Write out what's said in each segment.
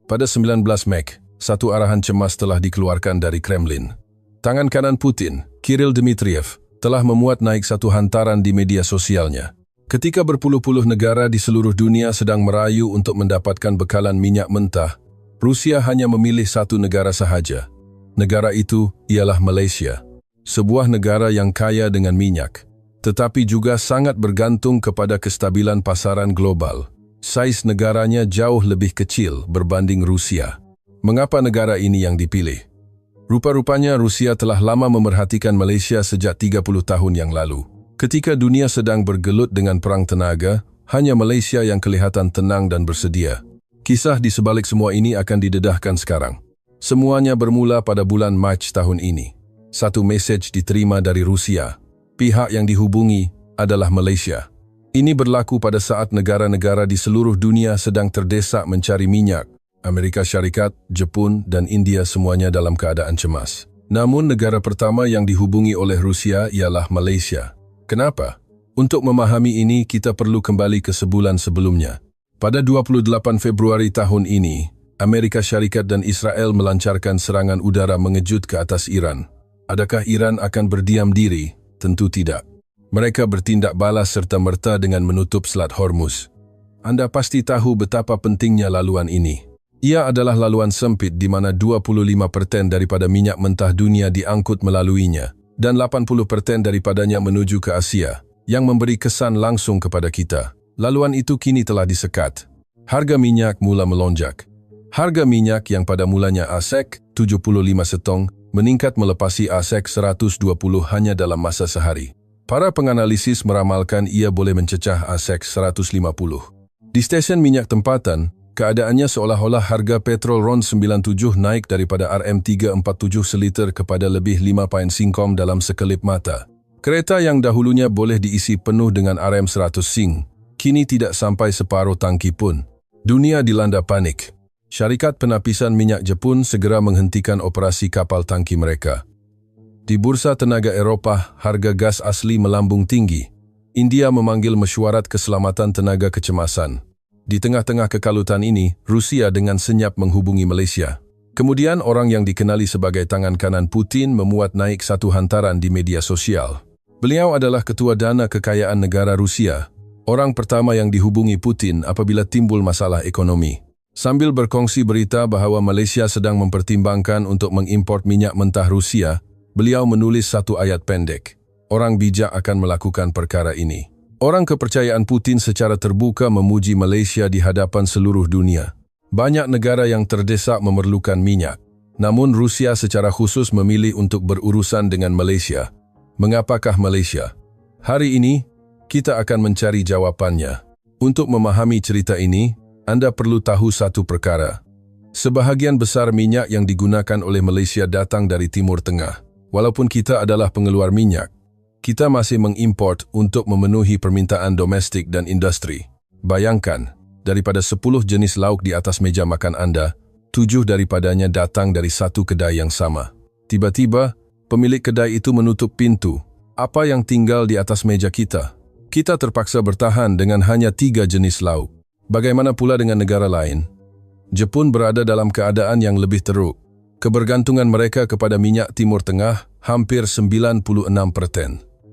Pada 19 Mei, satu arahan cemas telah dikeluarkan dari Kremlin. Tangan kanan Putin, Kirill Dmitriev, telah memuat naik satu hantaran di media sosialnya. Ketika berpuluh-puluh negara di seluruh dunia sedang merayu untuk mendapatkan bekalan minyak mentah, Rusia hanya memilih satu negara sahaja. Negara itu ialah Malaysia, sebuah negara yang kaya dengan minyak, tetapi juga sangat bergantung kepada kestabilan pasaran global. Saiz negaranya jauh lebih kecil berbanding Rusia. Mengapa negara ini yang dipilih? Rupa-rupanya Rusia telah lama memerhatikan Malaysia sejak 30 tahun yang lalu. Ketika dunia sedang bergelut dengan perang tenaga, hanya Malaysia yang kelihatan tenang dan bersedia. Kisah di sebalik semua ini akan didedahkan sekarang. Semuanya bermula pada bulan Mac tahun ini. Satu mesej diterima dari Rusia. Pihak yang dihubungi adalah Malaysia. Ini berlaku pada saat negara-negara di seluruh dunia sedang terdesak mencari minyak. Amerika Syarikat, Jepun, dan India semuanya dalam keadaan cemas. Namun negara pertama yang dihubungi oleh Rusia ialah Malaysia. Kenapa? Untuk memahami ini, kita perlu kembali ke sebulan sebelumnya. Pada 28 Februari tahun ini, Amerika Syarikat dan Israel melancarkan serangan udara mengejut ke atas Iran. Adakah Iran akan berdiam diri? Tentu tidak. Mereka bertindak balas serta-merta dengan menutup Selat Hormuz. Anda pasti tahu betapa pentingnya laluan ini. Ia adalah laluan sempit di mana 25% daripada minyak mentah dunia diangkut melaluinya dan 80% daripadanya menuju ke Asia, yang memberi kesan langsung kepada kita. Laluan itu kini telah disekat. Harga minyak mula melonjak. Harga minyak yang pada mulanya ASEK 75 setong meningkat melepasi ASEK 120 hanya dalam masa sehari. Para penganalisis meramalkan ia boleh mencecah ASEK 150. Di stesen minyak tempatan, keadaannya seolah-olah harga petrol RON 97 naik daripada RM347 seliter kepada lebih 5 singkom dalam sekelip mata. Kereta yang dahulunya boleh diisi penuh dengan RM100 sing, kini tidak sampai separuh tangki pun. Dunia dilanda panik. Syarikat penapisan minyak Jepun segera menghentikan operasi kapal tangki mereka. Di bursa tenaga Eropah, harga gas asli melambung tinggi. India memanggil mesyuarat keselamatan tenaga kecemasan. Di tengah-tengah kekalutan ini, Rusia dengan senyap menghubungi Malaysia. Kemudian orang yang dikenali sebagai tangan kanan Putin memuat naik satu hantaran di media sosial. Beliau adalah ketua dana kekayaan negara Rusia, orang pertama yang dihubungi Putin apabila timbul masalah ekonomi. Sambil berkongsi berita bahawa Malaysia sedang mempertimbangkan untuk mengimport minyak mentah Rusia, beliau menulis satu ayat pendek. Orang bijak akan melakukan perkara ini. Orang kepercayaan Putin secara terbuka memuji Malaysia di hadapan seluruh dunia. Banyak negara yang terdesak memerlukan minyak. Namun Rusia secara khusus memilih untuk berurusan dengan Malaysia. Mengapakah Malaysia? Hari ini, kita akan mencari jawapannya. Untuk memahami cerita ini, Anda perlu tahu satu perkara. Sebahagian besar minyak yang digunakan oleh Malaysia datang dari Timur Tengah. Walaupun kita adalah pengeluar minyak, kita masih mengimport untuk memenuhi permintaan domestik dan industri. Bayangkan, daripada 10 jenis lauk di atas meja makan Anda, 7 daripadanya datang dari satu kedai yang sama. Tiba-tiba, pemilik kedai itu menutup pintu. Apa yang tinggal di atas meja kita? Kita terpaksa bertahan dengan hanya 3 jenis lauk. Bagaimana pula dengan negara lain? Jepun berada dalam keadaan yang lebih teruk. Kebergantungan mereka kepada minyak Timur Tengah hampir 96%.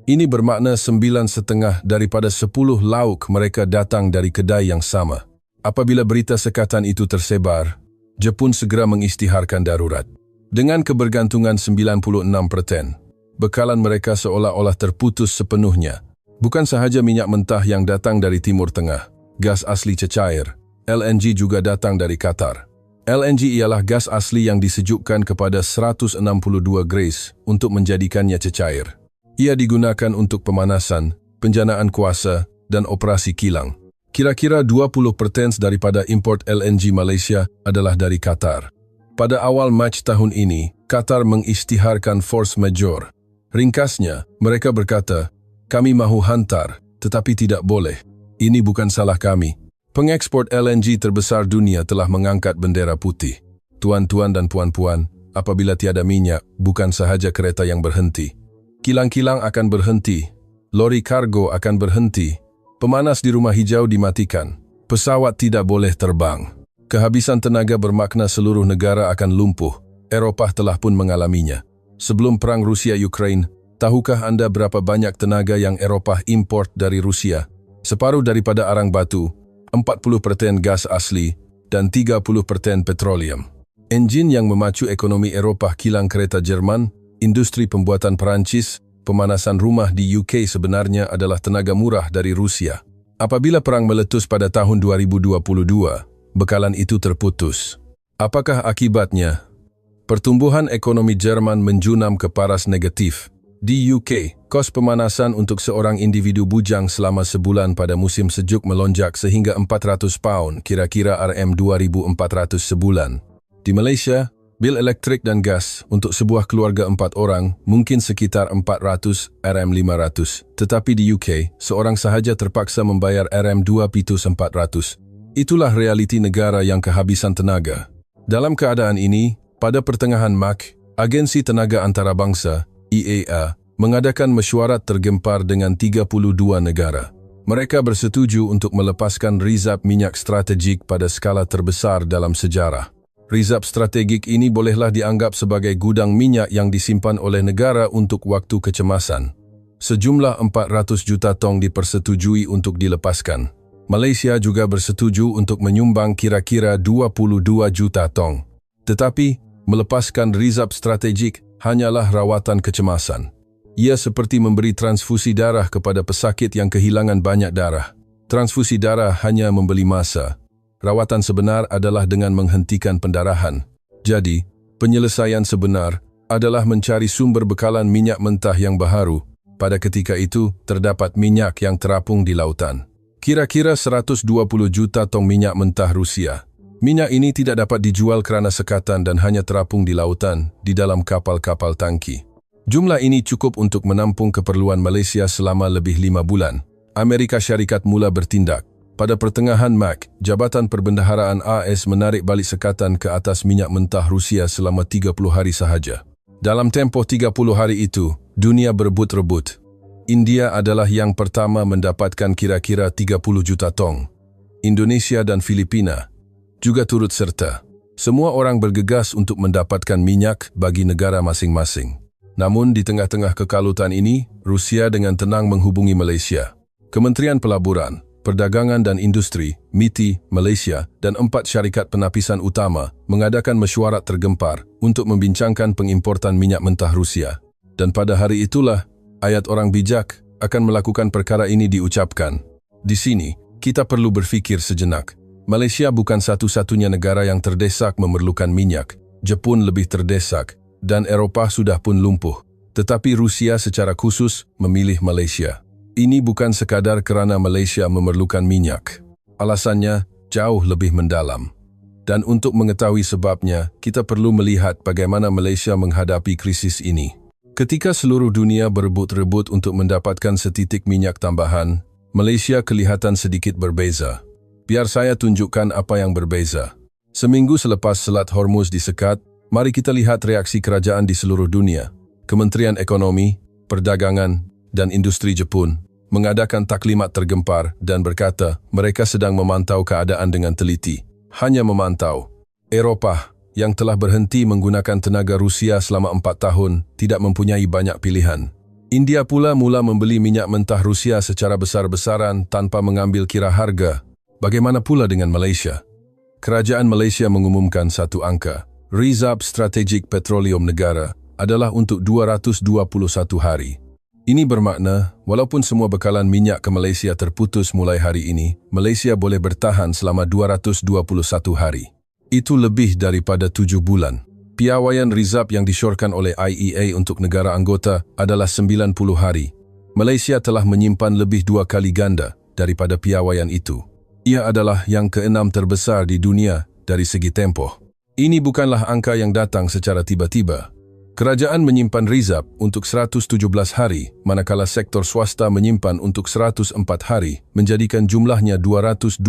Ini bermakna 9,5 daripada 10 lauk mereka datang dari kedai yang sama. Apabila berita sekatan itu tersebar, Jepun segera mengisytiharkan darurat. Dengan kebergantungan 96%, bekalan mereka seolah-olah terputus sepenuhnya. Bukan sahaja minyak mentah yang datang dari Timur Tengah, gas asli cecair, LNG juga datang dari Qatar. LNG ialah gas asli yang disejukkan kepada 162 grace untuk menjadikannya cecair. Ia digunakan untuk pemanasan, penjanaan kuasa, dan operasi kilang. Kira-kira 20% daripada import LNG Malaysia adalah dari Qatar. Pada awal Mac tahun ini, Qatar mengisytiharkan force majeure. Ringkasnya, mereka berkata, "Kami mahu hantar, tetapi tidak boleh. Ini bukan salah kami." Pengekspor LNG terbesar dunia telah mengangkat bendera putih. Tuan-tuan dan puan-puan, apabila tiada minyak, bukan sahaja kereta yang berhenti. Kilang-kilang akan berhenti. Lori kargo akan berhenti. Pemanas di rumah hijau dimatikan. Pesawat tidak boleh terbang. Kehabisan tenaga bermakna seluruh negara akan lumpuh. Eropah telah pun mengalaminya. Sebelum perang Rusia-Ukraine, tahukah anda berapa banyak tenaga yang Eropah import dari Rusia? Separuh daripada arang batu, 40% gas asli, dan 30% petroleum. Enjin yang memacu ekonomi Eropah kilang kereta Jerman, industri pembuatan Perancis, pemanasan rumah di UK sebenarnya adalah tenaga murah dari Rusia. Apabila perang meletus pada tahun 2022, bekalan itu terputus. Apakah akibatnya? Pertumbuhan ekonomi Jerman menjunam ke paras negatif. Di UK, kos pemanasan untuk seorang individu bujang selama sebulan pada musim sejuk melonjak sehingga £400, kira-kira Rm2.400 sebulan. Di Malaysia, bil elektrik dan gas untuk sebuah keluarga 4 orang mungkin sekitar 400 Rm500, tetapi di UK, seorang sahaja terpaksa membayar Rm2.400. Itulah realiti negara yang kehabisan tenaga. Dalam keadaan ini, pada pertengahan Mac, Agensi Tenaga Antarabangsa, IEA, mengadakan mesyuarat tergempar dengan 32 negara. Mereka bersetuju untuk melepaskan rizab minyak strategik pada skala terbesar dalam sejarah. Rizab strategik ini bolehlah dianggap sebagai gudang minyak yang disimpan oleh negara untuk waktu kecemasan. Sejumlah 400 juta tong dipersetujui untuk dilepaskan. Malaysia juga bersetuju untuk menyumbang kira-kira 22 juta tong. Tetapi, melepaskan rizab strategik hanyalah rawatan kecemasan. Ia seperti memberi transfusi darah kepada pesakit yang kehilangan banyak darah. Transfusi darah hanya membeli masa. Rawatan sebenar adalah dengan menghentikan pendarahan. Jadi, penyelesaian sebenar adalah mencari sumber bekalan minyak mentah yang baharu. Pada ketika itu, terdapat minyak yang terapung di lautan. Kira-kira 120 juta tong minyak mentah Rusia. Minyak ini tidak dapat dijual kerana sekatan dan hanya terapung di lautan, di dalam kapal-kapal tangki. Jumlah ini cukup untuk menampung keperluan Malaysia selama lebih 5 bulan. Amerika Syarikat mula bertindak. Pada pertengahan Mac, Jabatan Perbendaharaan AS menarik balik sekatan ke atas minyak mentah Rusia selama 30 hari sahaja. Dalam tempoh 30 hari itu, dunia berebut-rebut. India adalah yang pertama mendapatkan kira-kira 30 juta tong. Indonesia dan Filipina juga turut serta. Semua orang bergegas untuk mendapatkan minyak bagi negara masing-masing. Namun di tengah-tengah kekalutan ini, Rusia dengan tenang menghubungi Malaysia. Kementerian Pelaburan, Perdagangan dan Industri, MITI, Malaysia dan 4 syarikat penapisan utama mengadakan mesyuarat tergempar untuk membincangkan pengimportan minyak mentah Rusia. Dan pada hari itulah, ayat orang bijak akan melakukan perkara ini diucapkan. Di sini, kita perlu berfikir sejenak. Malaysia bukan satu-satunya negara yang terdesak memerlukan minyak. Jepun lebih terdesak, dan Eropah sudah pun lumpuh. Tetapi Rusia secara khusus memilih Malaysia. Ini bukan sekadar kerana Malaysia memerlukan minyak. Alasannya jauh lebih mendalam. Dan untuk mengetahui sebabnya, kita perlu melihat bagaimana Malaysia menghadapi krisis ini. Ketika seluruh dunia berebut-rebut untuk mendapatkan setitik minyak tambahan, Malaysia kelihatan sedikit berbeza. Biar saya tunjukkan apa yang berbeza. Seminggu selepas Selat Hormuz disekat, mari kita lihat reaksi kerajaan di seluruh dunia. Kementerian Ekonomi, Perdagangan, dan Industri Jepun mengadakan taklimat tergempar dan berkata mereka sedang memantau keadaan dengan teliti. Hanya memantau. Eropah, yang telah berhenti menggunakan tenaga Rusia selama 4 tahun, tidak mempunyai banyak pilihan. India pula mula membeli minyak mentah Rusia secara besar-besaran tanpa mengambil kira harga. Bagaimana pula dengan Malaysia? Kerajaan Malaysia mengumumkan satu angka. Rizab strategik petroleum negara adalah untuk 221 hari. Ini bermakna, walaupun semua bekalan minyak ke Malaysia terputus mulai hari ini, Malaysia boleh bertahan selama 221 hari. Itu lebih daripada 7 bulan. Piawaian rizab yang disyorkan oleh IEA untuk negara anggota adalah 90 hari. Malaysia telah menyimpan lebih 2 kali ganda daripada piawaian itu. Ia adalah yang ke-6 terbesar di dunia dari segi tempoh. Ini bukanlah angka yang datang secara tiba-tiba. Kerajaan menyimpan rizab untuk 117 hari, manakala sektor swasta menyimpan untuk 104 hari, menjadikan jumlahnya 221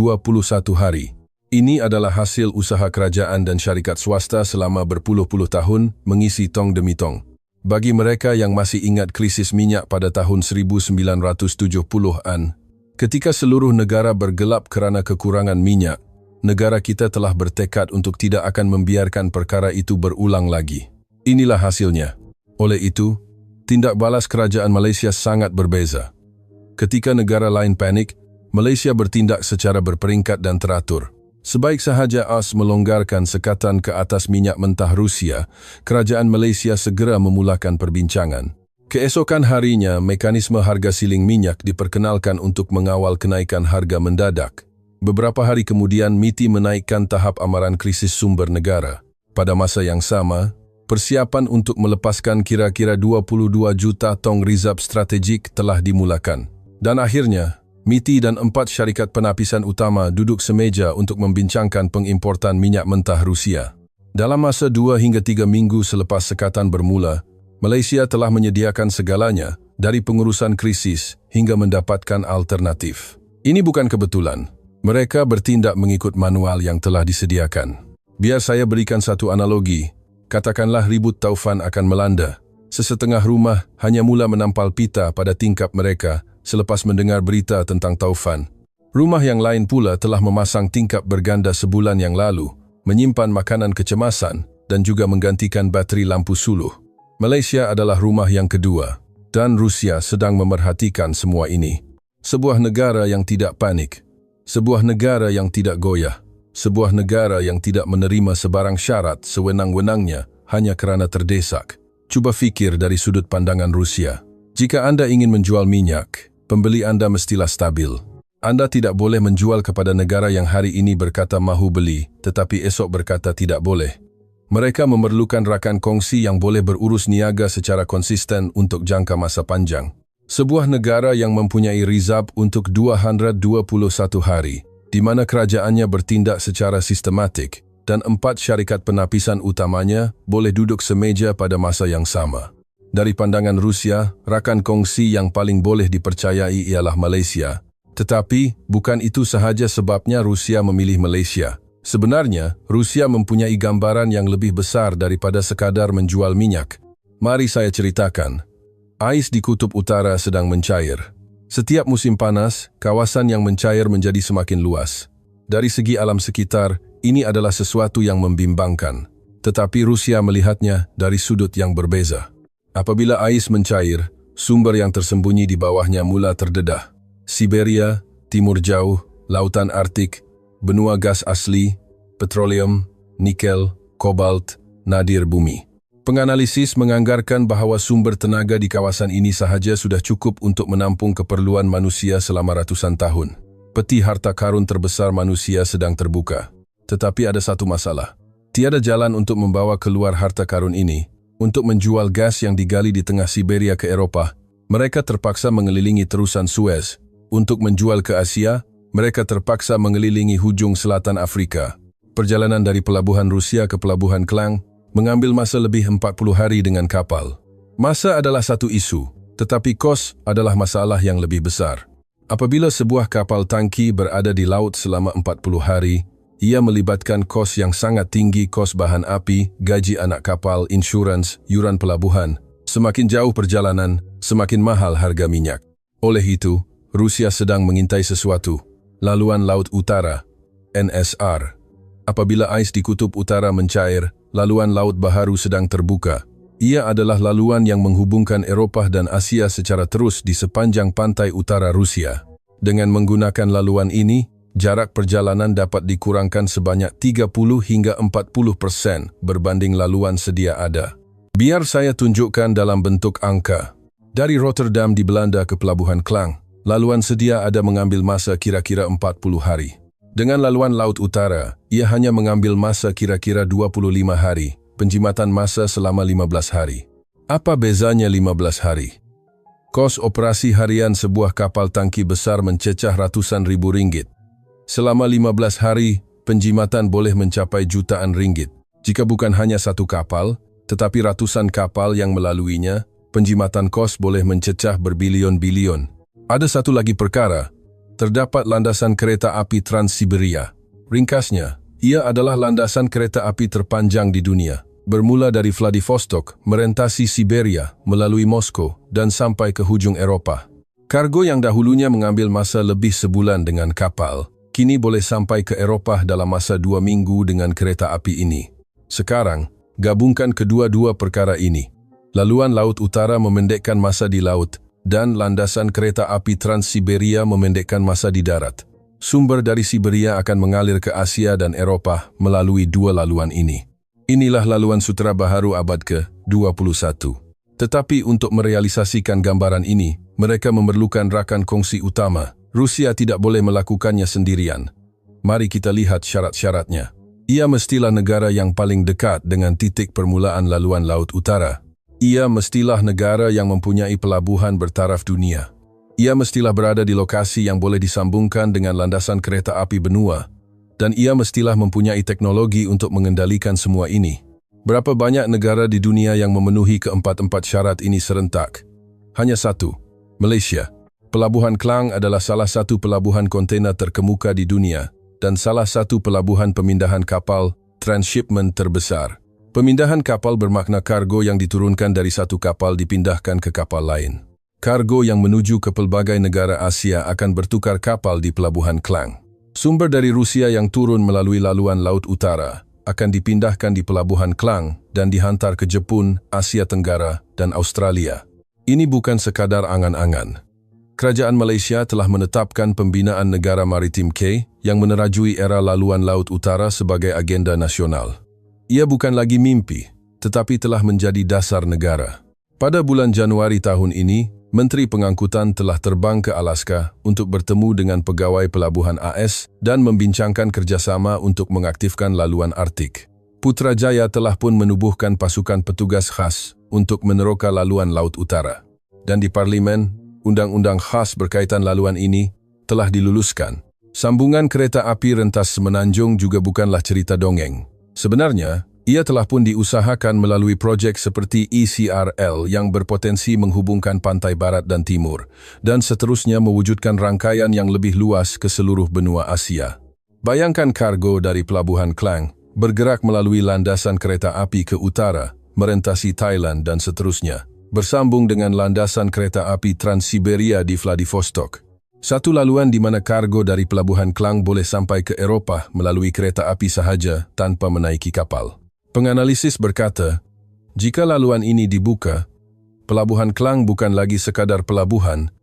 hari. Ini adalah hasil usaha kerajaan dan syarikat swasta selama berpuluh-puluh tahun mengisi tong demi tong. Bagi mereka yang masih ingat krisis minyak pada tahun 1970-an, ketika seluruh negara bergelap kerana kekurangan minyak, negara kita telah bertekad untuk tidak akan membiarkan perkara itu berulang lagi. Inilah hasilnya. Oleh itu, tindak balas kerajaan Malaysia sangat berbeza. Ketika negara lain panik, Malaysia bertindak secara berperingkat dan teratur. Sebaik sahaja AS melonggarkan sekatan ke atas minyak mentah Rusia, kerajaan Malaysia segera memulakan perbincangan. Keesokan harinya, mekanisme harga siling minyak diperkenalkan untuk mengawal kenaikan harga mendadak. Beberapa hari kemudian, MITI menaikkan tahap amaran krisis sumber negara. Pada masa yang sama, persiapan untuk melepaskan kira-kira 22 juta tong rizab strategik telah dimulakan. Dan akhirnya, MITI dan 4 syarikat penapisan utama duduk semeja untuk membincangkan pengimportan minyak mentah Rusia. Dalam masa 2 hingga 3 minggu selepas sekatan bermula, Malaysia telah menyediakan segalanya, dari pengurusan krisis hingga mendapatkan alternatif. Ini bukan kebetulan. Mereka bertindak mengikut manual yang telah disediakan. Biar saya berikan satu analogi. Katakanlah ribut taufan akan melanda. Sesetengah rumah hanya mula menampal pita pada tingkap mereka selepas mendengar berita tentang taufan. Rumah yang lain pula telah memasang tingkap berganda sebulan yang lalu, menyimpan makanan kecemasan dan juga menggantikan bateri lampu suluh. Malaysia adalah rumah yang kedua, dan Rusia sedang memerhatikan semua ini. Sebuah negara yang tidak panik, sebuah negara yang tidak goyah, sebuah negara yang tidak menerima sebarang syarat sewenang-wenangnya hanya kerana terdesak. Cuba fikir dari sudut pandangan Rusia. Jika Anda ingin menjual minyak, pembeli Anda mestilah stabil. Anda tidak boleh menjual kepada negara yang hari ini berkata mahu beli, tetapi esok berkata tidak boleh. Mereka memerlukan rakan kongsi yang boleh berurus niaga secara konsisten untuk jangka masa panjang. Sebuah negara yang mempunyai rizab untuk 221 hari, di mana kerajaannya bertindak secara sistematik, dan 4 syarikat penapisan utamanya boleh duduk semeja pada masa yang sama. Dari pandangan Rusia, rakan kongsi yang paling boleh dipercayai ialah Malaysia. Tetapi, bukan itu sahaja sebabnya Rusia memilih Malaysia. Sebenarnya, Rusia mempunyai gambaran yang lebih besar daripada sekadar menjual minyak. Mari saya ceritakan. Ais di Kutub Utara sedang mencair. Setiap musim panas, kawasan yang mencair menjadi semakin luas. Dari segi alam sekitar, ini adalah sesuatu yang membimbangkan. Tetapi Rusia melihatnya dari sudut yang berbeza. Apabila ais mencair, sumber yang tersembunyi di bawahnya mula terdedah. Siberia, Timur Jauh, Lautan Arktik, benua gas asli, petroleum, nikel, kobalt, nadir bumi. Penganalisis menganggarkan bahawa sumber tenaga di kawasan ini sahaja sudah cukup untuk menampung keperluan manusia selama ratusan tahun. Peti harta karun terbesar manusia sedang terbuka. Tetapi ada satu masalah. Tiada jalan untuk membawa keluar harta karun ini. Untuk menjual gas yang digali di tengah Siberia ke Eropah, mereka terpaksa mengelilingi terusan Suez. Untuk menjual ke Asia, mereka terpaksa mengelilingi hujung selatan Afrika. Perjalanan dari pelabuhan Rusia ke pelabuhan Klang mengambil masa lebih 40 hari dengan kapal. Masa adalah satu isu, tetapi kos adalah masalah yang lebih besar. Apabila sebuah kapal tangki berada di laut selama 40 hari, ia melibatkan kos yang sangat tinggi, kos bahan api, gaji anak kapal, insurans, yuran pelabuhan. Semakin jauh perjalanan, semakin mahal harga minyak. Oleh itu, Rusia sedang mengintai sesuatu. Laluan Laut Utara, NSR. Apabila ais di Kutub Utara mencair, laluan Laut Baharu sedang terbuka. Ia adalah laluan yang menghubungkan Eropah dan Asia secara terus di sepanjang pantai utara Rusia. Dengan menggunakan laluan ini, jarak perjalanan dapat dikurangkan sebanyak 30 hingga 40% berbanding laluan sedia ada. Biar saya tunjukkan dalam bentuk angka. Dari Rotterdam di Belanda ke Pelabuhan Klang, laluan sedia ada mengambil masa kira-kira 40 hari. Dengan laluan Laut Utara, ia hanya mengambil masa kira-kira 25 hari, penjimatan masa selama 15 hari. Apa bezanya 15 hari? Kos operasi harian sebuah kapal tangki besar mencecah ratusan ribu ringgit. Selama 15 hari, penjimatan boleh mencapai jutaan ringgit. Jika bukan hanya satu kapal, tetapi ratusan kapal yang melaluinya, penjimatan kos boleh mencecah berbilion-bilion. Ada satu lagi perkara. Terdapat landasan kereta api Trans-Siberia. Ringkasnya, ia adalah landasan kereta api terpanjang di dunia. Bermula dari Vladivostok, merentasi Siberia, melalui Moskow, dan sampai ke hujung Eropah. Kargo yang dahulunya mengambil masa lebih sebulan dengan kapal, kini boleh sampai ke Eropah dalam masa 2 minggu dengan kereta api ini. Sekarang, gabungkan kedua-dua perkara ini. Laluan Laut Utara memendekkan masa di laut, dan landasan kereta api Trans-Siberia memendekkan masa di darat. Sumber dari Siberia akan mengalir ke Asia dan Eropah melalui dua laluan ini. Inilah laluan Sutera Baharu abad ke-21. Tetapi untuk merealisasikan gambaran ini, mereka memerlukan rakan kongsi utama. Rusia tidak boleh melakukannya sendirian. Mari kita lihat syarat-syaratnya. Ia mestilah negara yang paling dekat dengan titik permulaan laluan Laut Utara. Ia mestilah negara yang mempunyai pelabuhan bertaraf dunia. Ia mestilah berada di lokasi yang boleh disambungkan dengan landasan kereta api benua. Dan ia mestilah mempunyai teknologi untuk mengendalikan semua ini. Berapa banyak negara di dunia yang memenuhi keempat-empat syarat ini serentak? Hanya satu, Malaysia. Pelabuhan Klang adalah salah satu pelabuhan kontainer terkemuka di dunia dan salah satu pelabuhan pemindahan kapal transshipment terbesar. Pemindahan kapal bermakna kargo yang diturunkan dari satu kapal dipindahkan ke kapal lain. Kargo yang menuju ke pelbagai negara Asia akan bertukar kapal di Pelabuhan Klang. Sumber dari Rusia yang turun melalui laluan Laut Utara akan dipindahkan di Pelabuhan Klang dan dihantar ke Jepun, Asia Tenggara, dan Australia. Ini bukan sekadar angan-angan. Kerajaan Malaysia telah menetapkan pembinaan negara maritim K yang menerajui era laluan Laut Utara sebagai agenda nasional. Ia bukan lagi mimpi, tetapi telah menjadi dasar negara. Pada bulan Januari tahun ini, Menteri Pengangkutan telah terbang ke Alaska untuk bertemu dengan pegawai pelabuhan AS dan membincangkan kerjasama untuk mengaktifkan laluan Arktik. Putrajaya telah pun menubuhkan pasukan petugas khas untuk meneroka laluan Laut Utara. Dan di Parlimen, undang-undang khas berkaitan laluan ini telah diluluskan. Sambungan kereta api rentas semenanjung juga bukanlah cerita dongeng. Sebenarnya, ia telah pun diusahakan melalui projek seperti ECRL yang berpotensi menghubungkan pantai barat dan timur, dan seterusnya mewujudkan rangkaian yang lebih luas ke seluruh benua Asia. Bayangkan kargo dari Pelabuhan Klang bergerak melalui landasan kereta api ke utara, merentasi Thailand dan seterusnya, bersambung dengan landasan kereta api Trans-Siberia di Vladivostok. Satu laluan di mana kargo dari Pelabuhan Klang boleh sampai ke Eropah melalui kereta api sahaja tanpa menaiki kapal. Penganalisis berkata, jika laluan ini dibuka, Pelabuhan Klang bukan lagi sekadar pelabuhan,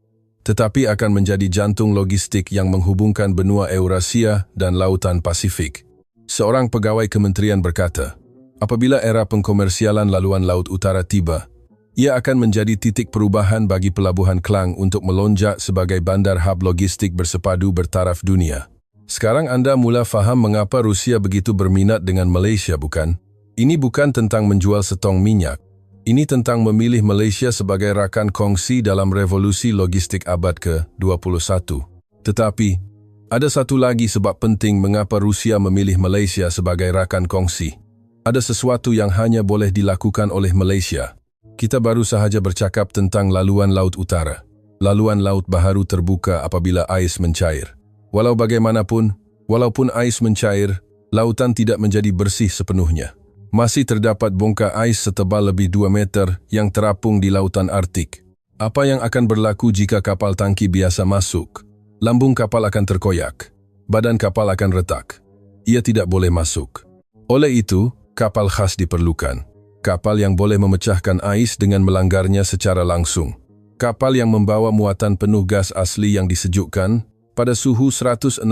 tetapi akan menjadi jantung logistik yang menghubungkan benua Eurasia dan Lautan Pasifik. Seorang pegawai kementerian berkata, apabila era pengkomersialan laluan Laut Utara tiba, ia akan menjadi titik perubahan bagi Pelabuhan Klang untuk melonjak sebagai bandar hub logistik bersepadu bertaraf dunia. Sekarang anda mula faham mengapa Rusia begitu berminat dengan Malaysia, bukan? Ini bukan tentang menjual setong minyak. Ini tentang memilih Malaysia sebagai rakan kongsi dalam revolusi logistik abad ke-21. Tetapi, ada satu lagi sebab penting mengapa Rusia memilih Malaysia sebagai rakan kongsi. Ada sesuatu yang hanya boleh dilakukan oleh Malaysia. Kita baru sahaja bercakap tentang laluan Laut Utara. Laluan Laut Baharu terbuka apabila ais mencair. Walau bagaimanapun, walaupun ais mencair, lautan tidak menjadi bersih sepenuhnya. Masih terdapat bongkah ais setebal lebih 2 meter yang terapung di lautan Arktik. Apa yang akan berlaku jika kapal tangki biasa masuk? Lambung kapal akan terkoyak. Badan kapal akan retak. Ia tidak boleh masuk. Oleh itu, kapal khas diperlukan. Kapal yang boleh memecahkan ais dengan melanggarnya secara langsung. Kapal yang membawa muatan penuh gas asli yang disejukkan pada suhu 162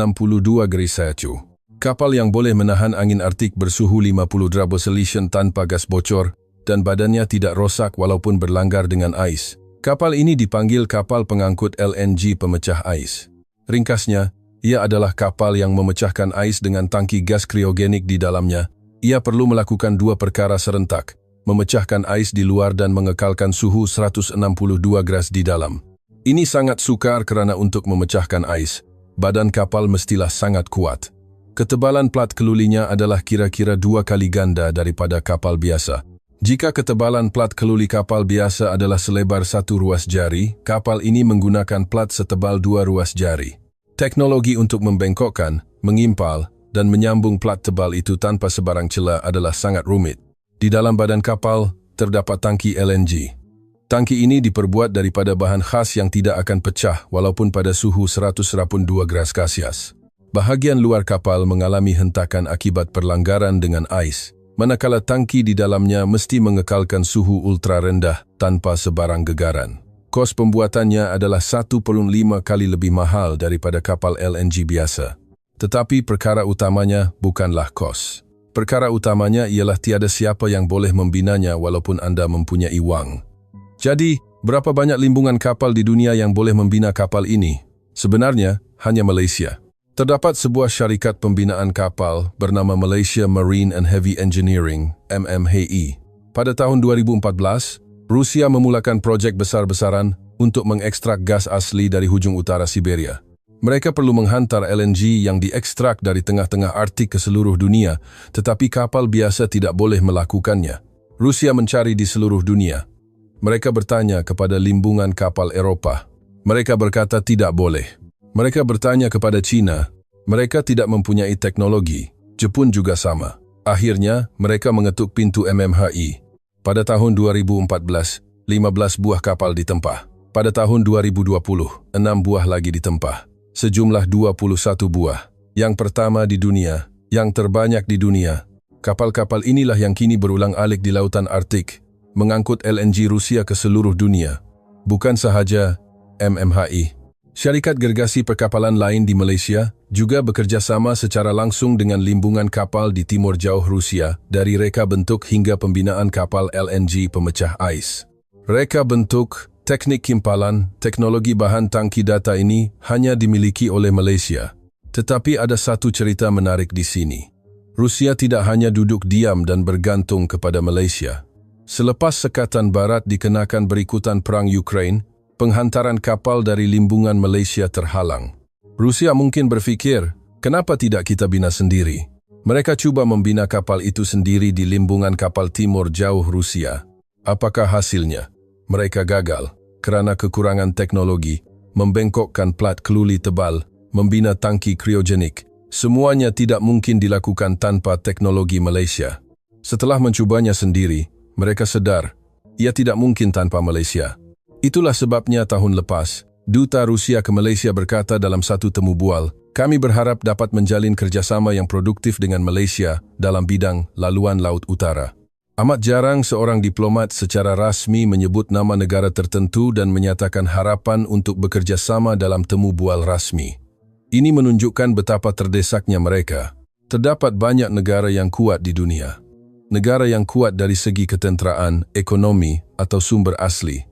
degree Celcius. Kapal yang boleh menahan angin Arktik bersuhu 50 derajat Celcius tanpa gas bocor dan badannya tidak rosak walaupun berlanggar dengan ais. Kapal ini dipanggil kapal pengangkut LNG pemecah ais. Ringkasnya, ia adalah kapal yang memecahkan ais dengan tangki gas kriogenik di dalamnya. Ia perlu melakukan dua perkara serentak, memecahkan ais di luar dan mengekalkan suhu 162 derajat di dalam. Ini sangat sukar kerana untuk memecahkan ais, badan kapal mestilah sangat kuat. Ketebalan plat kelulinya adalah kira-kira 2 kali ganda daripada kapal biasa. Jika ketebalan plat keluli kapal biasa adalah selebar 1 ruas jari, kapal ini menggunakan plat setebal 2 ruas jari. Teknologi untuk membengkokkan, mengimpal, dan menyambung plat tebal itu tanpa sebarang celah adalah sangat rumit. Di dalam badan kapal, terdapat tangki LNG. Tangki ini diperbuat daripada bahan khas yang tidak akan pecah walaupun pada suhu 182 derajat Celcius. Bahagian luar kapal mengalami hentakan akibat perlanggaran dengan ais, manakala tangki di dalamnya mesti mengekalkan suhu ultra rendah tanpa sebarang gegaran. Kos pembuatannya adalah 1,5 kali lebih mahal daripada kapal LNG biasa. Tetapi perkara utamanya bukanlah kos. Perkara utamanya ialah tiada siapa yang boleh membinanya walaupun anda mempunyai wang. Jadi, berapa banyak limbungan kapal di dunia yang boleh membina kapal ini? Sebenarnya, hanya Malaysia. Terdapat sebuah syarikat pembinaan kapal bernama Malaysia Marine and Heavy Engineering, MMHE. Pada tahun 2014, Rusia memulakan projek besar-besaran untuk mengekstrak gas asli dari hujung utara Siberia. Mereka perlu menghantar LNG yang diekstrak dari tengah-tengah Arktik ke seluruh dunia, tetapi kapal biasa tidak boleh melakukannya. Rusia mencari di seluruh dunia. Mereka bertanya kepada limbungan kapal Eropah. Mereka berkata tidak boleh. Mereka bertanya kepada China, mereka tidak mempunyai teknologi. Jepun juga sama. Akhirnya, mereka mengetuk pintu MMHE. Pada tahun 2014, 15 buah kapal ditempah. Pada tahun 2020, 6 buah lagi ditempah. Sejumlah 21 buah. Yang pertama di dunia, yang terbanyak di dunia. Kapal-kapal inilah yang kini berulang-alik di lautan Arktik, mengangkut LNG Rusia ke seluruh dunia. Bukan sahaja MMHE. Syarikat gergasi perkapalan lain di Malaysia juga bekerja sama secara langsung dengan limbungan kapal di timur jauh Rusia dari reka bentuk hingga pembinaan kapal LNG pemecah ais. Reka bentuk, teknik kimpalan, teknologi bahan tangki data ini hanya dimiliki oleh Malaysia. Tetapi ada satu cerita menarik di sini. Rusia tidak hanya duduk diam dan bergantung kepada Malaysia. Selepas Sekatan Barat dikenakan berikutan perang Ukraine, penghantaran kapal dari limbungan Malaysia terhalang. Rusia mungkin berfikir, kenapa tidak kita bina sendiri? Mereka cuba membina kapal itu sendiri di limbungan kapal timur jauh Rusia. Apakah hasilnya? Mereka gagal kerana kekurangan teknologi, membengkokkan plat keluli tebal, membina tangki kriogenik. Semuanya tidak mungkin dilakukan tanpa teknologi Malaysia. Setelah mencubanya sendiri, mereka sedar, ia tidak mungkin tanpa Malaysia. Itulah sebabnya tahun lepas, Duta Rusia ke Malaysia berkata dalam satu temu bual, kami berharap dapat menjalin kerjasama yang produktif dengan Malaysia dalam bidang laluan Laut Utara. Amat jarang seorang diplomat secara rasmi menyebut nama negara tertentu dan menyatakan harapan untuk bekerja sama dalam temu bual rasmi. Ini menunjukkan betapa terdesaknya mereka. Terdapat banyak negara yang kuat di dunia. Negara yang kuat dari segi ketenteraan, ekonomi, atau sumber asli.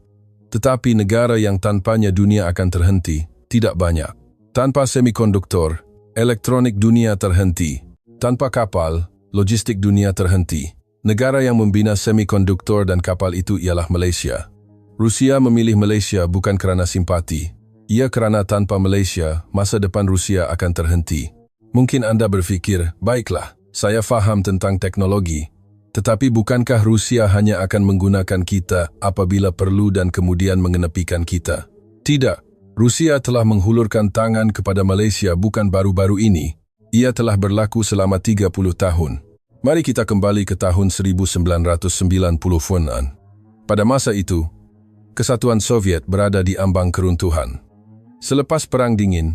Tetapi negara yang tanpanya dunia akan terhenti, tidak banyak. Tanpa semikonduktor, elektronik dunia terhenti. Tanpa kapal, logistik dunia terhenti. Negara yang membina semikonduktor dan kapal itu ialah Malaysia. Rusia memilih Malaysia bukan kerana simpati. Ia kerana tanpa Malaysia, masa depan Rusia akan terhenti. Mungkin anda berfikir, baiklah, saya faham tentang teknologi. Tetapi bukankah Rusia hanya akan menggunakan kita apabila perlu dan kemudian mengenepikan kita? Tidak. Rusia telah menghulurkan tangan kepada Malaysia bukan baru-baru ini. Ia telah berlaku selama 30 tahun. Mari kita kembali ke tahun 1990-an. Pada masa itu, Kesatuan Soviet berada di ambang keruntuhan. Selepas Perang Dingin,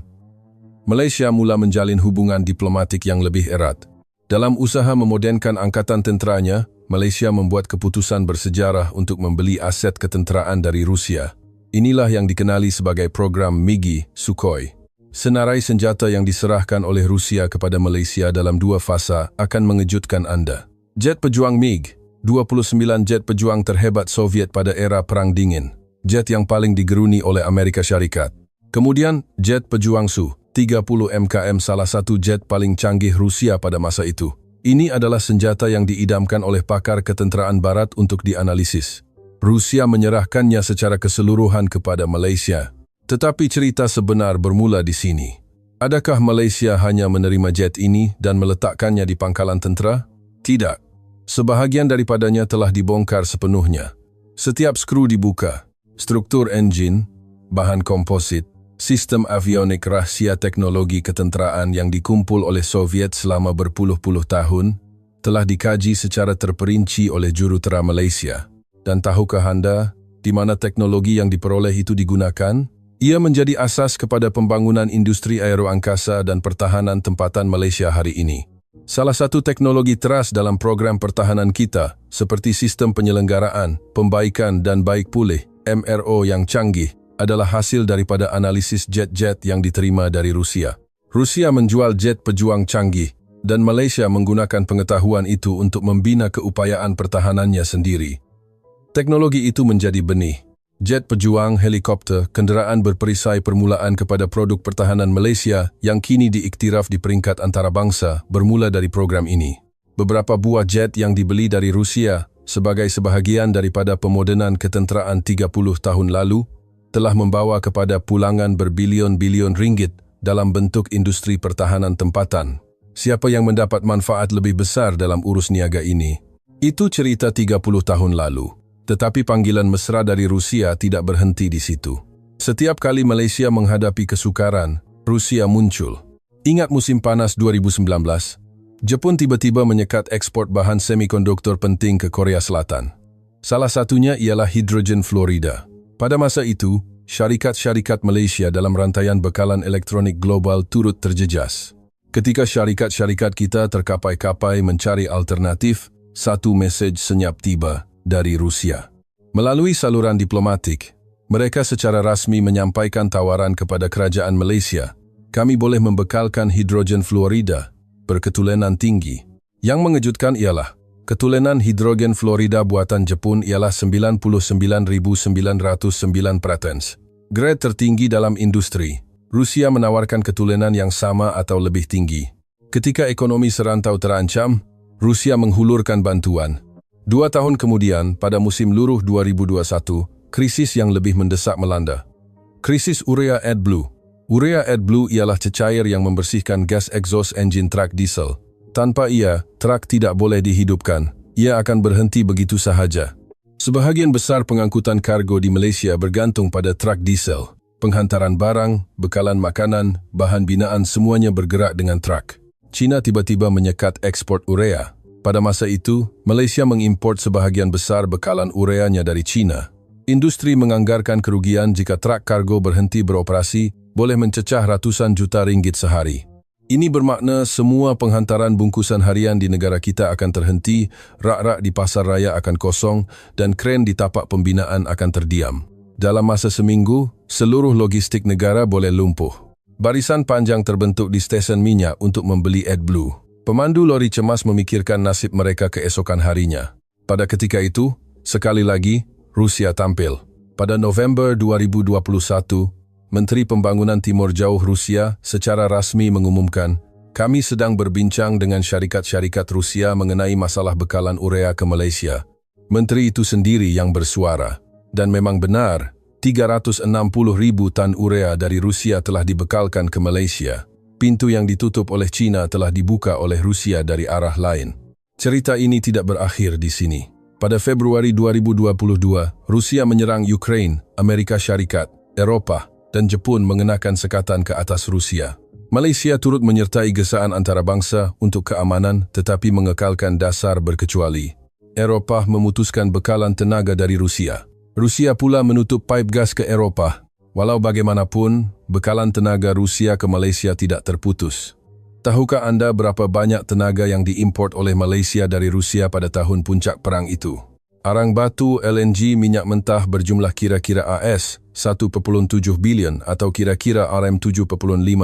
Malaysia mula menjalin hubungan diplomatik yang lebih erat. Dalam usaha memodernkan angkatan tenteranya, Malaysia membuat keputusan bersejarah untuk membeli aset ketenteraan dari Rusia. Inilah yang dikenali sebagai program MiG Sukhoi. Senarai senjata yang diserahkan oleh Rusia kepada Malaysia dalam 2 fasa akan mengejutkan anda. Jet pejuang MiG, 29 jet pejuang terhebat Soviet pada era Perang Dingin. Jet yang paling digeruni oleh Amerika Syarikat. Kemudian, jet pejuang Su. 30 MKM salah satu jet paling canggih Rusia pada masa itu. Ini adalah senjata yang diidamkan oleh pakar ketenteraan Barat untuk dianalisis. Rusia menyerahkannya secara keseluruhan kepada Malaysia. Tetapi cerita sebenar bermula di sini. Adakah Malaysia hanya menerima jet ini dan meletakkannya di pangkalan tentera? Tidak. Sebahagian daripadanya telah dibongkar sepenuhnya. Setiap skru dibuka. Struktur enjin, bahan komposit, sistem avionik rahsia teknologi ketenteraan yang dikumpul oleh Soviet selama berpuluh-puluh tahun telah dikaji secara terperinci oleh jurutera Malaysia. Dan tahukah anda di mana teknologi yang diperoleh itu digunakan? Ia menjadi asas kepada pembangunan industri aeroangkasa dan pertahanan tempatan Malaysia hari ini. Salah satu teknologi teras dalam program pertahanan kita, seperti sistem penyelenggaraan, pembaikan dan baik pulih, MRO yang canggih, adalah hasil daripada analisis jet-jet yang diterima dari Rusia. Rusia menjual jet pejuang canggih, dan Malaysia menggunakan pengetahuan itu untuk membina keupayaan pertahanannya sendiri. Teknologi itu menjadi benih. Jet pejuang, helikopter, kenderaan berperisai permulaan kepada produk pertahanan Malaysia yang kini diiktiraf di peringkat antarabangsa bermula dari program ini. Beberapa buah jet yang dibeli dari Rusia sebagai sebahagian daripada pemodenan ketenteraan 30 tahun lalu telah membawa kepada pulangan berbilion-bilion ringgit dalam bentuk industri pertahanan tempatan. Siapa yang mendapat manfaat lebih besar dalam urus niaga ini? Itu cerita 30 tahun lalu. Tetapi panggilan mesra dari Rusia tidak berhenti di situ. Setiap kali Malaysia menghadapi kesukaran, Rusia muncul. Ingat musim panas 2019? Jepun tiba-tiba menyekat ekspor bahan semikonduktor penting ke Korea Selatan. Salah satunya ialah hidrogen fluorida. Pada masa itu, syarikat-syarikat Malaysia dalam rantaian bekalan elektronik global turut terjejas. Ketika syarikat-syarikat kita terkapai-kapai mencari alternatif, satu mesej senyap tiba dari Rusia. Melalui saluran diplomatik, mereka secara rasmi menyampaikan tawaran kepada kerajaan Malaysia. Kami boleh membekalkan hidrogen fluorida berketulenan tinggi. Yang mengejutkan ialah, ketulenan hidrogen fluorida buatan Jepun ialah 99.909%. Grade tertinggi dalam industri. Rusia menawarkan ketulenan yang sama atau lebih tinggi. Ketika ekonomi serantau terancam, Rusia menghulurkan bantuan. 2 tahun kemudian, pada musim luruh 2021, krisis yang lebih mendesak melanda. Krisis urea AdBlue. Urea AdBlue ialah cecair yang membersihkan gas exhaust engine truk diesel. Tanpa ia, truk tidak boleh dihidupkan. Ia akan berhenti begitu sahaja. Sebahagian besar pengangkutan kargo di Malaysia bergantung pada truk diesel. Penghantaran barang, bekalan makanan, bahan binaan semuanya bergerak dengan truk. China tiba-tiba menyekat ekspor urea. Pada masa itu, Malaysia mengimport sebahagian besar bekalan ureanya dari China. Industri menganggarkan kerugian jika truk kargo berhenti beroperasi boleh mencecah ratusan juta ringgit sehari. Ini bermakna semua penghantaran bungkusan harian di negara kita akan terhenti, rak-rak di pasar raya akan kosong, dan kren di tapak pembinaan akan terdiam. Dalam masa seminggu, seluruh logistik negara boleh lumpuh. Barisan panjang terbentuk di stesen minyak untuk membeli AdBlue. Pemandu lori cemas memikirkan nasib mereka keesokan harinya. Pada ketika itu, sekali lagi, Rusia tampil. Pada November 2021, Menteri Pembangunan Timur Jauh Rusia secara rasmi mengumumkan, kami sedang berbincang dengan syarikat-syarikat Rusia mengenai masalah bekalan urea ke Malaysia. Menteri itu sendiri yang bersuara. Dan memang benar, 360,000 tan urea dari Rusia telah dibekalkan ke Malaysia. Pintu yang ditutup oleh China telah dibuka oleh Rusia dari arah lain. Cerita ini tidak berakhir di sini. Pada Februari 2022, Rusia menyerang Ukraine, Amerika Syarikat, Eropah, dan Jepun mengenakan sekatan ke atas Rusia. Malaysia turut menyertai gesaan antarabangsa untuk keamanan tetapi mengekalkan dasar berkecuali. Eropah memutuskan bekalan tenaga dari Rusia. Rusia pula menutup paip gas ke Eropah. Walau bagaimanapun, bekalan tenaga Rusia ke Malaysia tidak terputus. Tahukah anda berapa banyak tenaga yang diimport oleh Malaysia dari Rusia pada tahun puncak perang itu? Arang batu LNG minyak mentah berjumlah kira-kira AS 1.7 bilion atau kira-kira RM 7.5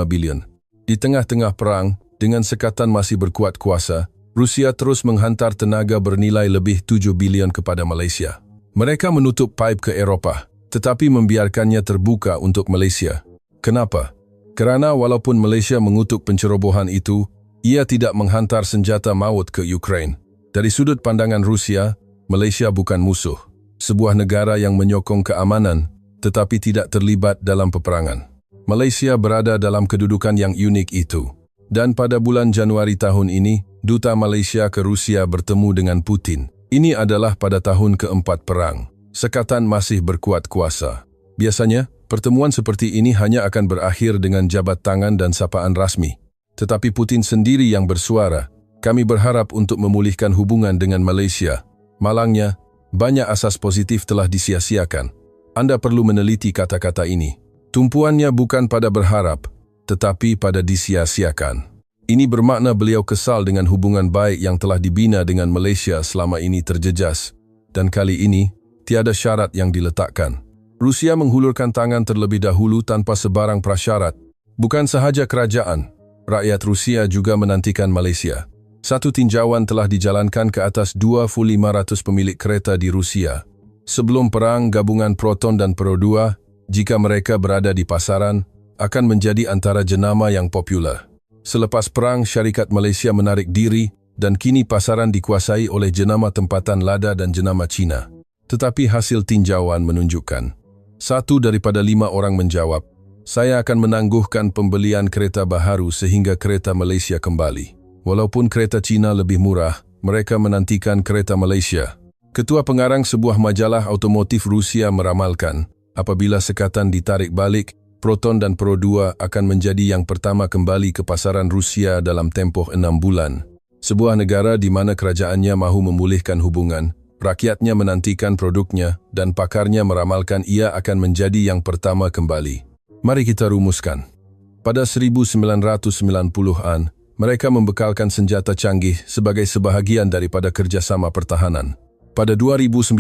bilion. Di tengah-tengah perang, dengan sekatan masih berkuat kuasa, Rusia terus menghantar tenaga bernilai lebih 7 bilion kepada Malaysia. Mereka menutup paip ke Eropah, tetapi membiarkannya terbuka untuk Malaysia. Kenapa? Kerana walaupun Malaysia mengutuk pencerobohan itu, ia tidak menghantar senjata maut ke Ukraine. Dari sudut pandangan Rusia, Malaysia bukan musuh. Sebuah negara yang menyokong keamanan, tetapi tidak terlibat dalam peperangan. Malaysia berada dalam kedudukan yang unik itu. Dan pada bulan Januari tahun ini, Duta Malaysia ke Rusia bertemu dengan Putin. Ini adalah pada tahun keempat perang. Sekatan masih berkuat kuasa. Biasanya, pertemuan seperti ini hanya akan berakhir dengan jabat tangan dan sapaan rasmi. Tetapi Putin sendiri yang bersuara, kami berharap untuk memulihkan hubungan dengan Malaysia. Malangnya, banyak asas positif telah disia-siakan. Anda perlu meneliti kata-kata ini. Tumpuannya bukan pada berharap, tetapi pada disia-siakan. Ini bermakna beliau kesal dengan hubungan baik yang telah dibina dengan Malaysia selama ini terjejas. Dan kali ini, tiada syarat yang diletakkan. Rusia menghulurkan tangan terlebih dahulu tanpa sebarang prasyarat. Bukan sahaja kerajaan, rakyat Rusia juga menantikan Malaysia. Satu tinjauan telah dijalankan ke atas 2,500 pemilik kereta di Rusia. Sebelum perang, gabungan Proton dan Pro 2, jika mereka berada di pasaran, akan menjadi antara jenama yang popular. Selepas perang, syarikat Malaysia menarik diri dan kini pasaran dikuasai oleh jenama tempatan Lada dan jenama Cina. Tetapi hasil tinjauan menunjukkan, 1 daripada 5 orang menjawab, saya akan menangguhkan pembelian kereta baharu sehingga kereta Malaysia kembali. Walaupun kereta Cina lebih murah, mereka menantikan kereta Malaysia. Ketua pengarang sebuah majalah otomotif Rusia meramalkan, apabila sekatan ditarik balik, Proton dan Pro 2 akan menjadi yang pertama kembali ke pasaran Rusia dalam tempoh 6 bulan. Sebuah negara di mana kerajaannya mahu memulihkan hubungan, rakyatnya menantikan produknya, dan pakarnya meramalkan ia akan menjadi yang pertama kembali. Mari kita rumuskan. Pada 1990-an, mereka membekalkan senjata canggih sebagai sebahagian daripada kerjasama pertahanan. Pada 2019,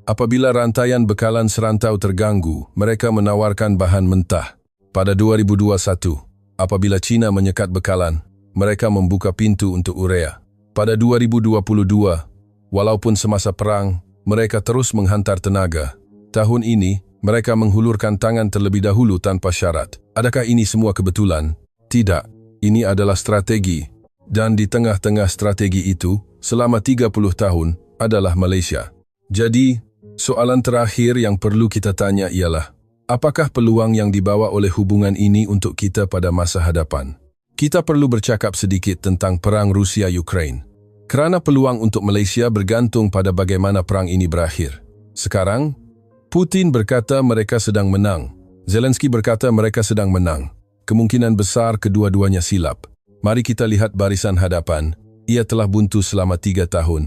apabila rantaian bekalan serantau terganggu, mereka menawarkan bahan mentah. Pada 2021, apabila China menyekat bekalan, mereka membuka pintu untuk urea. Pada 2022, walaupun semasa perang, mereka terus menghantar tenaga. Tahun ini, mereka menghulurkan tangan terlebih dahulu tanpa syarat. Adakah ini semua kebetulan? Tidak. Ini adalah strategi, dan di tengah-tengah strategi itu, selama 30 tahun, adalah Malaysia. Jadi, soalan terakhir yang perlu kita tanya ialah, apakah peluang yang dibawa oleh hubungan ini untuk kita pada masa hadapan? Kita perlu bercakap sedikit tentang perang Rusia-Ukraine. Kerana peluang untuk Malaysia bergantung pada bagaimana perang ini berakhir. Sekarang, Putin berkata mereka sedang menang. Zelensky berkata mereka sedang menang. Kemungkinan besar kedua-duanya silap. Mari kita lihat barisan hadapan. Ia telah buntu selama 3 tahun.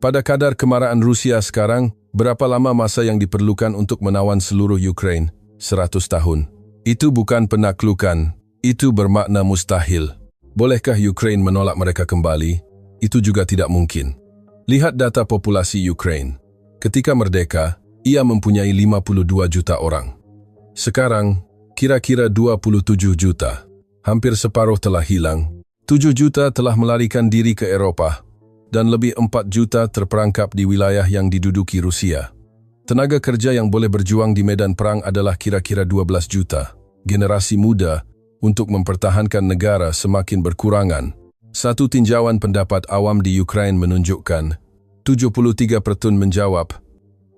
Pada kadar kemarahan Rusia sekarang, berapa lama masa yang diperlukan untuk menawan seluruh Ukraine? 100 tahun. Itu bukan penaklukan. Itu bermakna mustahil. Bolehkah Ukraine menolak mereka kembali? Itu juga tidak mungkin. Lihat data populasi Ukraine. Ketika merdeka, ia mempunyai 52 juta orang. Sekarang, kira-kira 27 juta. Hampir separuh telah hilang. 7 juta telah melarikan diri ke Eropah. Dan lebih 4 juta terperangkap di wilayah yang diduduki Rusia. Tenaga kerja yang boleh berjuang di medan perang adalah kira-kira 12 juta. Generasi muda untuk mempertahankan negara semakin berkurangan. Satu tinjauan pendapat awam di Ukraine menunjukkan, 73% menjawab,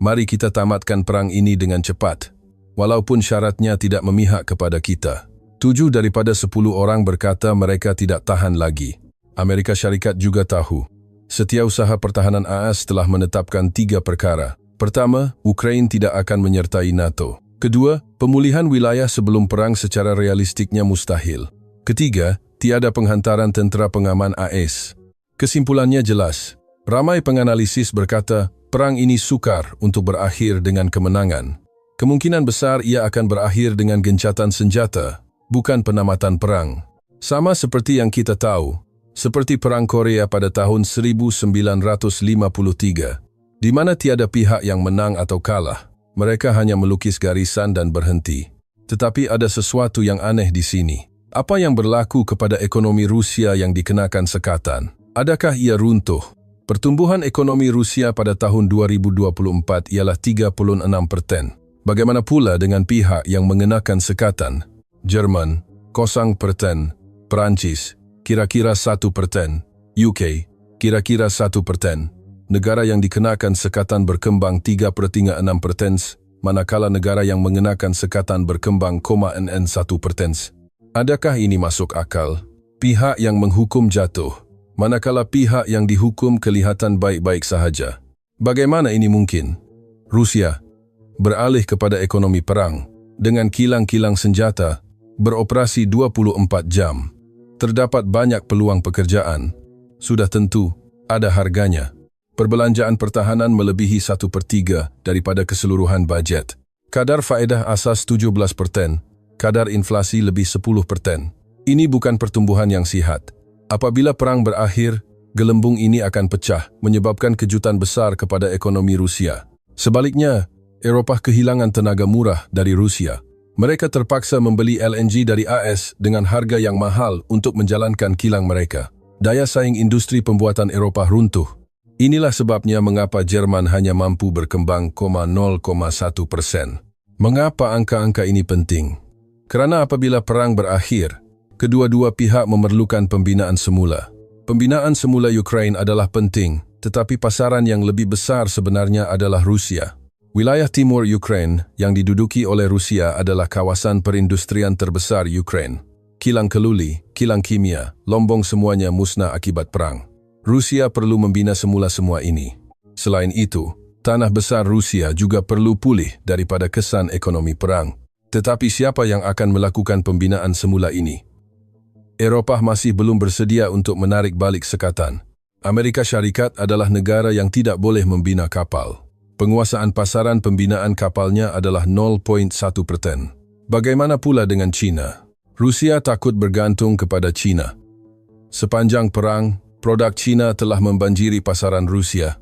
mari kita tamatkan perang ini dengan cepat. Walaupun syaratnya tidak memihak kepada kita. 7 daripada 10 orang berkata mereka tidak tahan lagi. Amerika Syarikat juga tahu. Setiausaha Pertahanan AS telah menetapkan 3 perkara. Pertama, Ukraine tidak akan menyertai NATO. Kedua, pemulihan wilayah sebelum perang secara realistiknya mustahil. Ketiga, tiada penghantaran tentera pengaman AS. Kesimpulannya jelas. Ramai penganalisis berkata, perang ini sukar untuk berakhir dengan kemenangan. Kemungkinan besar ia akan berakhir dengan gencatan senjata, bukan penamatan perang. Sama seperti yang kita tahu, seperti Perang Korea pada tahun 1953, di mana tiada pihak yang menang atau kalah. Mereka hanya melukis garisan dan berhenti. Tetapi ada sesuatu yang aneh di sini. Apa yang berlaku kepada ekonomi Rusia yang dikenakan sekatan? Adakah ia runtuh? Pertumbuhan ekonomi Rusia pada tahun 2024 ialah 36%. Bagaimana pula dengan pihak yang mengenakan sekatan? Jerman, 0%, Perancis, kira-kira 1%, UK, kira-kira 1%. Negara yang dikenakan sekatan berkembang 3,6%, manakala negara yang mengenakan sekatan berkembang 0,1%. Adakah ini masuk akal? Pihak yang menghukum jatuh, manakala pihak yang dihukum kelihatan baik-baik sahaja. Bagaimana ini mungkin? Rusia beralih kepada ekonomi perang, dengan kilang-kilang senjata, beroperasi 24 jam. Terdapat banyak peluang pekerjaan. Sudah tentu, ada harganya. Perbelanjaan pertahanan melebihi 1/3 daripada keseluruhan bajet. Kadar faedah asas 17%, kadar inflasi lebih 10%. Ini bukan pertumbuhan yang sihat. Apabila perang berakhir, gelembung ini akan pecah, menyebabkan kejutan besar kepada ekonomi Rusia. Sebaliknya, Eropah kehilangan tenaga murah dari Rusia. Mereka terpaksa membeli LNG dari AS dengan harga yang mahal untuk menjalankan kilang mereka. Daya saing industri pembuatan Eropah runtuh. Inilah sebabnya mengapa Jerman hanya mampu berkembang 0,1%. Mengapa angka-angka ini penting? Kerana apabila perang berakhir, kedua-dua pihak memerlukan pembinaan semula. Pembinaan semula Ukraine adalah penting, tetapi pasaran yang lebih besar sebenarnya adalah Rusia. Wilayah timur Ukraine yang diduduki oleh Rusia adalah kawasan perindustrian terbesar Ukraine. Kilang keluli, kilang kimia, lombong semuanya musnah akibat perang. Rusia perlu membina semula semua ini. Selain itu, tanah besar Rusia juga perlu pulih daripada kesan ekonomi perang. Tetapi siapa yang akan melakukan pembinaan semula ini? Eropah masih belum bersedia untuk menarik balik sekatan. Amerika Syarikat adalah negara yang tidak boleh membina kapal. Penguasaan pasaran pembinaan kapalnya adalah 0,1%. Bagaimana pula dengan China? Rusia takut bergantung kepada China. Sepanjang perang, produk China telah membanjiri pasaran Rusia.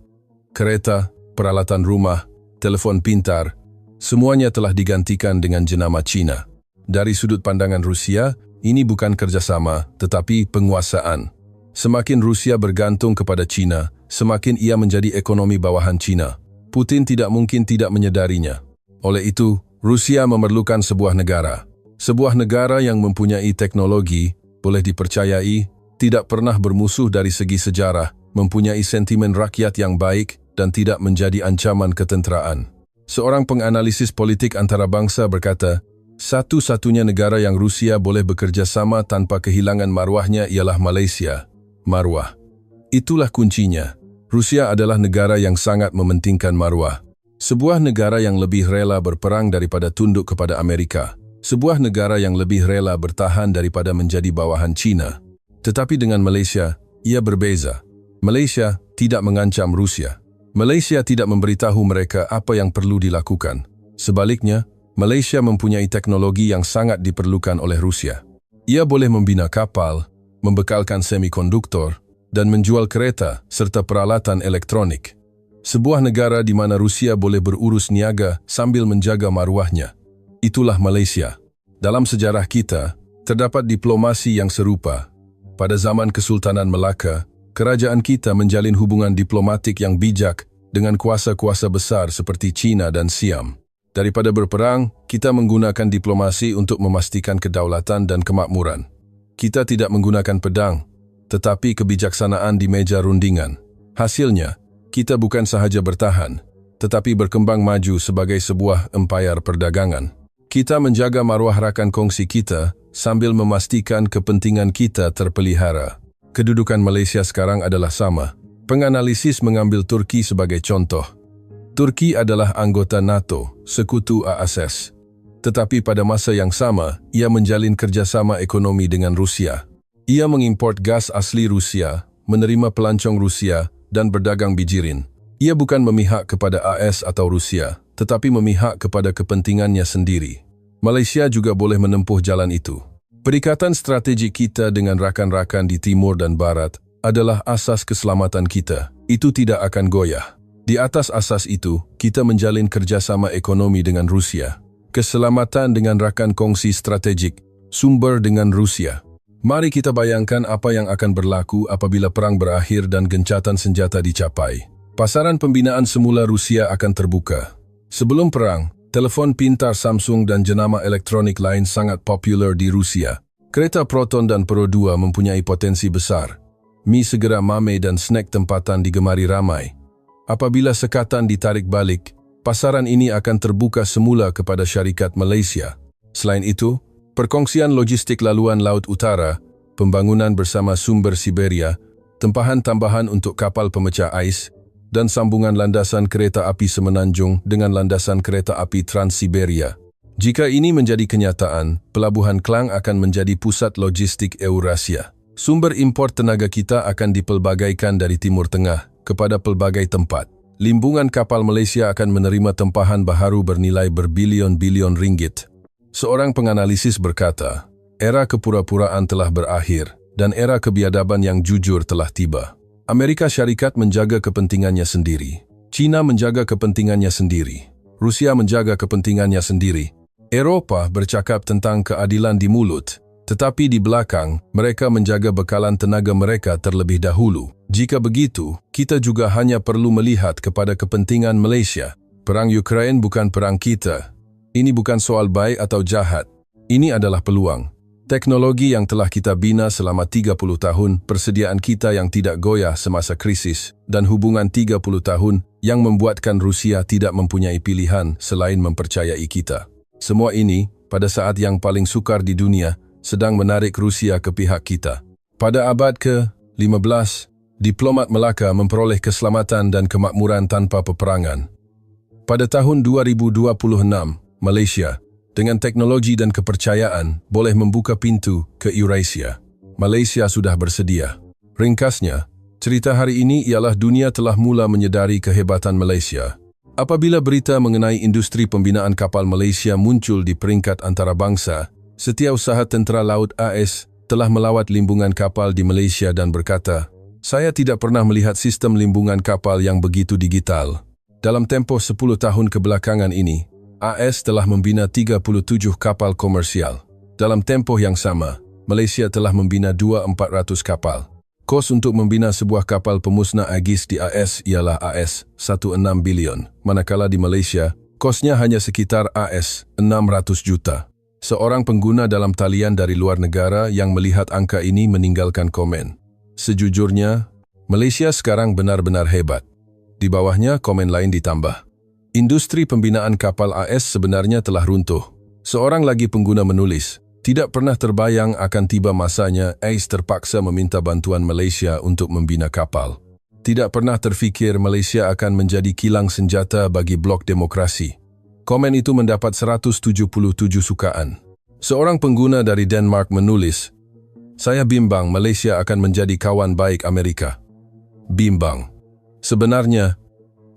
Kereta, peralatan rumah, telefon pintar, semuanya telah digantikan dengan jenama China. Dari sudut pandangan Rusia, ini bukan kerjasama, tetapi penguasaan. Semakin Rusia bergantung kepada China, semakin ia menjadi ekonomi bawahan China. Putin tidak mungkin tidak menyadarinya. Oleh itu, Rusia memerlukan sebuah negara. Sebuah negara yang mempunyai teknologi, boleh dipercayai, tidak pernah bermusuh dari segi sejarah, mempunyai sentimen rakyat yang baik, dan tidak menjadi ancaman ketenteraan. Seorang penganalisis politik antarabangsa berkata, satu-satunya negara yang Rusia boleh bekerja sama tanpa kehilangan marwahnya ialah Malaysia. Marwah. Itulah kuncinya. Rusia adalah negara yang sangat mementingkan marwah. Sebuah negara yang lebih rela berperang daripada tunduk kepada Amerika. Sebuah negara yang lebih rela bertahan daripada menjadi bawahan China. Tetapi dengan Malaysia, ia berbeza. Malaysia tidak mengancam Rusia. Malaysia tidak memberitahu mereka apa yang perlu dilakukan. Sebaliknya, Malaysia mempunyai teknologi yang sangat diperlukan oleh Rusia. Ia boleh membina kapal, membekalkan semikonduktor, dan menjual kereta serta peralatan elektronik. Sebuah negara di mana Rusia boleh berurus niaga sambil menjaga marwahnya. Itulah Malaysia. Dalam sejarah kita, terdapat diplomasi yang serupa. Pada zaman Kesultanan Melaka, kerajaan kita menjalin hubungan diplomatik yang bijak dengan kuasa-kuasa besar seperti China dan Siam. Daripada berperang, kita menggunakan diplomasi untuk memastikan kedaulatan dan kemakmuran. Kita tidak menggunakan pedang, tetapi kebijaksanaan di meja rundingan. Hasilnya, kita bukan sahaja bertahan, tetapi berkembang maju sebagai sebuah empayar perdagangan. Kita menjaga marwah rakan kongsi kita sambil memastikan kepentingan kita terpelihara. Kedudukan Malaysia sekarang adalah sama. Penganalisis mengambil Turki sebagai contoh. Turki adalah anggota NATO, sekutu ASS. Tetapi pada masa yang sama, ia menjalin kerjasama ekonomi dengan Rusia. Ia mengimport gas asli Rusia, menerima pelancong Rusia, dan berdagang bijirin. Ia bukan memihak kepada AS atau Rusia, tetapi memihak kepada kepentingannya sendiri. Malaysia juga boleh menempuh jalan itu. Perikatan strategi kita dengan rakan-rakan di timur dan barat adalah asas keselamatan kita. Itu tidak akan goyah. Di atas asas itu, kita menjalin kerjasama ekonomi dengan Rusia. Keselamatan dengan rakan kongsi strategik, sumber dengan Rusia. Mari kita bayangkan apa yang akan berlaku apabila perang berakhir dan gencatan senjata dicapai. Pasaran pembinaan semula Rusia akan terbuka. Sebelum perang, telefon pintar Samsung dan jenama elektronik lain sangat populer di Rusia. Kereta Proton dan Pro 2 mempunyai potensi besar. Mi segera mame dan snack tempatan digemari ramai. Apabila sekatan ditarik balik, pasaran ini akan terbuka semula kepada syarikat Malaysia. Selain itu, perkongsian logistik laluan Laut Utara, pembangunan bersama sumber Siberia, tempahan tambahan untuk kapal pemecah ais, dan sambungan landasan kereta api semenanjung dengan landasan kereta api Trans-Siberia. Jika ini menjadi kenyataan, Pelabuhan Klang akan menjadi pusat logistik Eurasia. Sumber impor tenaga kita akan dipelbagaikan dari Timur Tengah kepada pelbagai tempat. limbungan kapal Malaysia akan menerima tempahan baharu bernilai berbilion-bilion ringgit. Seorang penganalisis berkata, era kepura-puraan telah berakhir dan era kebiadaban yang jujur telah tiba. Amerika Syarikat menjaga kepentingannya sendiri. China menjaga kepentingannya sendiri. Rusia menjaga kepentingannya sendiri. Eropah bercakap tentang keadilan di mulut, tetapi di belakang mereka menjaga bekalan tenaga mereka terlebih dahulu. Jika begitu, kita juga hanya perlu melihat kepada kepentingan Malaysia. Perang Ukraine bukan perang kita. Ini bukan soal baik atau jahat. Ini adalah peluang. Teknologi yang telah kita bina selama 30 tahun, persediaan kita yang tidak goyah semasa krisis, dan hubungan 30 tahun yang membuatkan Rusia tidak mempunyai pilihan selain mempercayai kita. Semua ini, pada saat yang paling sukar di dunia, sedang menarik Rusia ke pihak kita. Pada abad ke-15, diplomat Melaka memperoleh keselamatan dan kemakmuran tanpa peperangan. Pada tahun 2026, Malaysia, dengan teknologi dan kepercayaan, boleh membuka pintu ke Eurasia. Malaysia sudah bersedia. Ringkasnya, cerita hari ini ialah dunia telah mula menyedari kehebatan Malaysia. Apabila berita mengenai industri pembinaan kapal Malaysia muncul di peringkat antarabangsa, Setiausaha Tentera Laut AS telah melawat limbungan kapal di Malaysia dan berkata, "Saya tidak pernah melihat sistem limbungan kapal yang begitu digital." Dalam tempoh 10 tahun kebelakangan ini, AS telah membina 37 kapal komersial. Dalam tempoh yang sama, Malaysia telah membina 2,400 kapal. Kos untuk membina sebuah kapal pemusnah Aegis di AS ialah AS 16 bilion, manakala di Malaysia, kosnya hanya sekitar AS 600 juta. Seorang pengguna dalam talian dari luar negara yang melihat angka ini meninggalkan komen. Sejujurnya, Malaysia sekarang benar-benar hebat. Di bawahnya komen lain ditambah. Industri pembinaan kapal AS sebenarnya telah runtuh. Seorang lagi pengguna menulis, tidak pernah terbayang akan tiba masanya AS terpaksa meminta bantuan Malaysia untuk membina kapal. Tidak pernah terfikir Malaysia akan menjadi kilang senjata bagi blok demokrasi. Komen itu mendapat 177 sukaan. Seorang pengguna dari Denmark menulis, "Saya bimbang Malaysia akan menjadi kawan baik Amerika." Bimbang. Sebenarnya,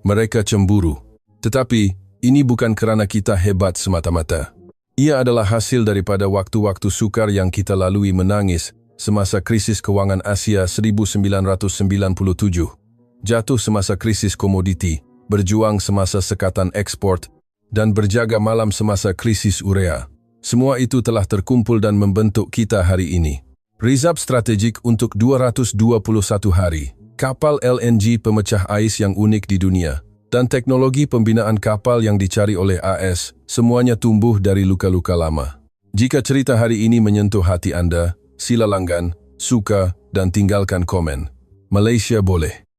mereka cemburu. Tetapi, ini bukan kerana kita hebat semata-mata. Ia adalah hasil daripada waktu-waktu sukar yang kita lalui menangis semasa krisis kewangan Asia 1997, jatuh semasa krisis komoditi, berjuang semasa sekatan ekspor, dan berjaga malam semasa krisis urea. Semua itu telah terkumpul dan membentuk kita hari ini. Reserve strategik untuk 221 hari, kapal LNG pemecah ais yang unik di dunia, dan teknologi pembinaan kapal yang dicari oleh AS, semuanya tumbuh dari luka-luka lama. Jika cerita hari ini menyentuh hati Anda, sila langgan, suka, dan tinggalkan komen. Malaysia boleh.